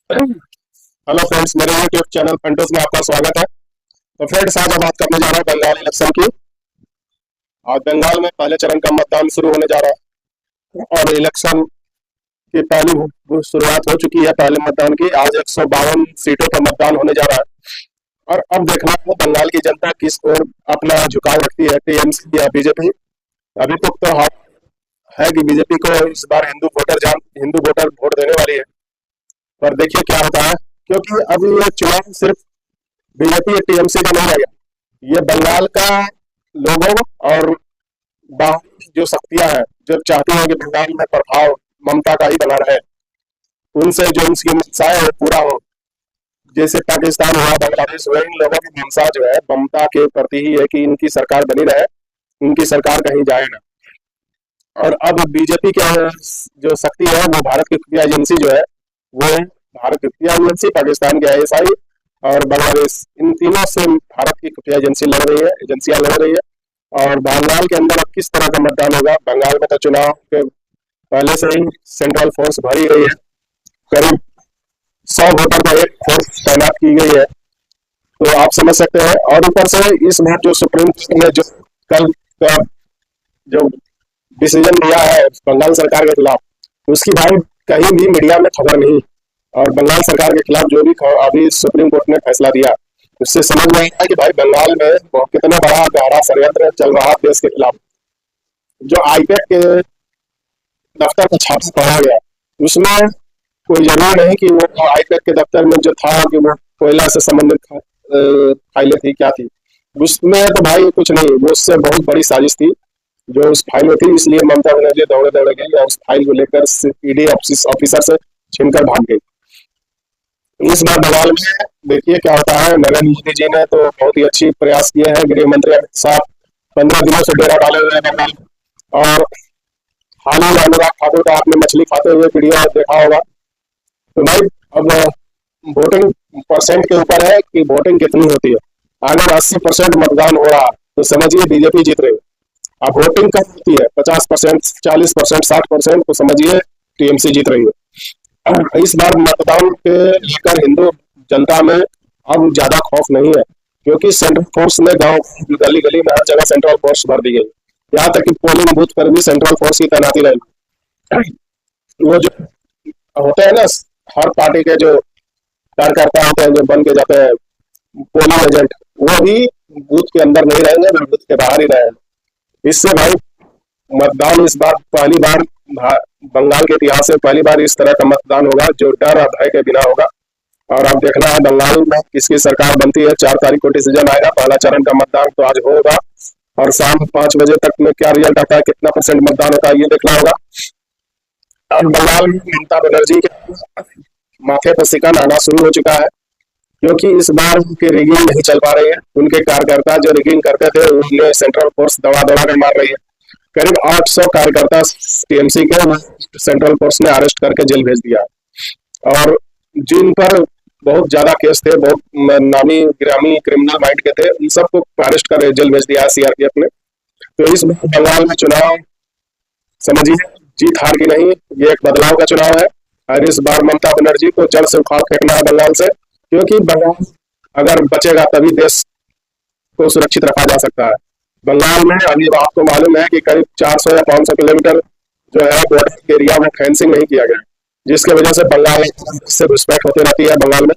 Hello friends, मेरे YouTube channel फंटोस में आपका स्वागत है। तो फ्रेंड्स, आज हम बात करने जा रहे हैं बंगाल इलेक्शन की। आज बंगाल में पहले चरण का मतदान शुरू होने जा रहा है और इलेक्शन की पहली शुरुआत हो चुकी है। पहले मतदान की आज 152 सीटों पर मतदान होने जा रहा है और अब देखना है बंगाल की जनता किस ओर अपना झुकाव रखती है, टीएमसी या बीजेपी। अभी तक तो है कि बीजेपी को इस बार हिंदू वोटर वोट देने वाली है, पर देखिए क्या होता है। क्योंकि अभी ये चुनाव सिर्फ बीजेपी या टीएमसी का नहीं रहेगा, ये बंगाल का लोगों और बाहर जो शक्तियां हैं जो चाहती हैं कि बंगाल में प्रभाव ममता का ही बना रहे, उनसे जो उनकी मंशाएं है पूरा हो। जैसे पाकिस्तान हुआ, बांग्लादेश हुआ, इन लोगों की मंशा जो है ममता के प्रति ही है कि इनकी सरकार बनी रहे, इनकी सरकार कहीं जाए ना। और अब बीजेपी के जो शक्ति है वो भारत की खुफिया एजेंसी जो है वो भारत की खुफिया एजेंसी, पाकिस्तान की आईएसआई और बांग्लादेश, इन तीनों से भारत की खुफिया एजेंसी लड़ रही है, एजेंसियां लड़ रही है। और बंगाल के अंदर अब किस तरह का मतदान होगा, बंगाल में तो चुनाव के पहले से ही सेंट्रल फोर्स भरी गई है, करीब 100 वोटर का एक फोर्स तैनात की गई है, तो आप समझ सकते हैं। और ऊपर से इस बार जो सुप्रीम कोर्ट ने जो कल का जो डिसीजन लिया है बंगाल सरकार के खिलाफ, उसकी भाई कहीं भी मीडिया में खबर नहीं। और बंगाल सरकार के खिलाफ जो भी अभी सुप्रीम कोर्ट ने फैसला दिया, उससे समझ में आया कि भाई बंगाल में कितना बड़ा गहरा षड्यंत्र चल रहा है देश के खिलाफ। जो आईपैक के दफ्तर का छापा पढ़ा गया, उसमें कोई जरूरी नहीं कि वो आईपैक के दफ्तर में जो था कि वो कोयला से संबंधित फाइलें थी, क्या थी उसमें, तो भाई कुछ नहीं, वो उससे बहुत बड़ी साजिश थी जो उस फाइल में थी। इसलिए ममता बनर्जी दौड़े दौड़े गई और उस फाइल को लेकर ईडी ऑफिसर से छीनकर भाग गई। इस बार बंगाल में देखिए क्या होता है। नरेंद्र मोदी जी ने तो बहुत ही अच्छी प्रयास किए हैं, गृह मंत्री अमित शाह 15 दिनों से डेरा डाले हुए हैं बंगाल। और हाल ही में अनुराग ठाकुर का आपने मछली खाते हुए वीडियो देखा होगा। तो भाई अब वोटिंग परसेंट के ऊपर है कि वोटिंग कितनी होती है। अगर 80% मतदान हो रहा है तो समझिए बीजेपी जीत रही है। अब वोटिंग कम होती है 50%, 40%, 60%, तो समझिए टीएमसी जीत रही है। इस बार मतदान के लेकर हिंदू जनता में अब ज्यादा खौफ नहीं है, क्योंकि सेंट्रल फोर्स ने गांव गली गली में हर जगह सेंट्रल फोर्स भर दी गई। यहाँ तक कि पोलिंग बूथ पर भी सेंट्रल फोर्स की तैनाती रहेगी। वो जो होते हैं ना, हर पार्टी के जो कार्यकर्ता होते हैं जो बन के जाते हैं पोलिंग एजेंट, वो भी बूथ के अंदर नहीं रहेंगे, वे बूथ के बाहर ही रहेंगे। इससे भाई मतदान इस बार पहली बार बंगाल के इतिहास में पहली बार इस तरह का मतदान होगा जो डर और भय के बिना होगा। और अब देखना है बंगाल में किसकी सरकार बनती है। 4 तारीख को डिसीजन आएगा, पहला चरण का मतदान तो आज होगा और शाम 5 बजे तक में क्या रिजल्ट आता है, कितना परसेंट मतदान होता है, ये देखना होगा। और बंगाल में ममता बनर्जी के माथे पर सिकन आना शुरू हो चुका है, क्योंकि इस बार उनकी रिगिंग नहीं चल पा रही है। उनके कार्यकर्ता जो रिगिंग करते थे उन्हें सेंट्रल फोर्स दबा दबा कर मार रही है। करीब 800 कार्यकर्ता टीएमसी के सेंट्रल फोर्स ने अरेस्ट करके जेल भेज दिया। और जिन पर बहुत ज्यादा केस थे, बहुत नामी ग्रामी क्रिमिनल माइंड के थे, उन सबको अरेस्ट कर जेल भेज दिया है सीआरपीएफ ने। तो इस बंगाल में चुनाव समझिए जीत हार की नहीं, ये एक बदलाव का चुनाव है। और इस बार ममता बनर्जी को जड़ से उखाड़ फेंकना है बंगाल से, क्योंकि बंगाल अगर बचेगा तभी देश को सुरक्षित रखा जा सकता है। बंगाल में अभी आपको मालूम है कि करीब 400 या 500 किलोमीटर जो है बॉर्डर एरिया में फेंसिंग नहीं किया गया, जिसके वजह से बंगाल से घुसपैठ होती रहती है बंगाल में।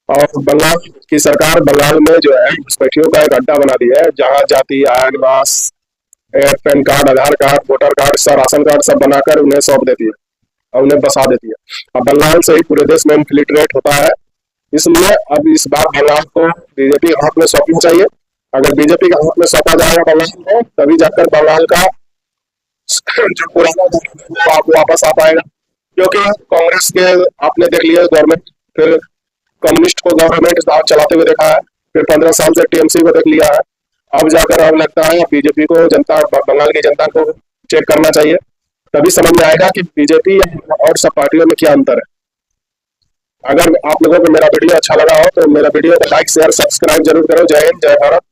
और बंगाल की सरकार बंगाल में जो है घुसपैठियों का एक अड्डा बना दिया है, जहाँ जाति, आय, निवास, PAN card, Aadhaar card, voter card, ration card सब बनाकर उन्हें सौंप देती है और उन्हें बसा देती है। अब बंगाल से ही पूरे देश में इन्फिल्ट्रेट होता है। इसलिए अब इस बार बंगाल को बीजेपी के हाथ में सौंपनी चाहिए। अगर बीजेपी के हाथ में सौंपा जाएगा बंगाल को, तभी जाकर बंगाल का जो पुराना वापस आ पाएगा। क्योंकि कांग्रेस के आपने देख लिया गवर्नमेंट, फिर कम्युनिस्ट को गवर्नमेंट चलाते हुए देखा है, फिर 15 साल से टीएमसी को देख लिया है। अब जाकर अब लगता है बीजेपी को बंगाल की जनता को चेक करना चाहिए, तभी समझ में आएगा कि बीजेपी और सब पार्टियों में क्या अंतर है। अगर आप लोगों को मेरा वीडियो अच्छा लगा हो तो मेरा वीडियो को लाइक, शेयर, सब्सक्राइब जरूर करो। जय हिंद, जय भारत।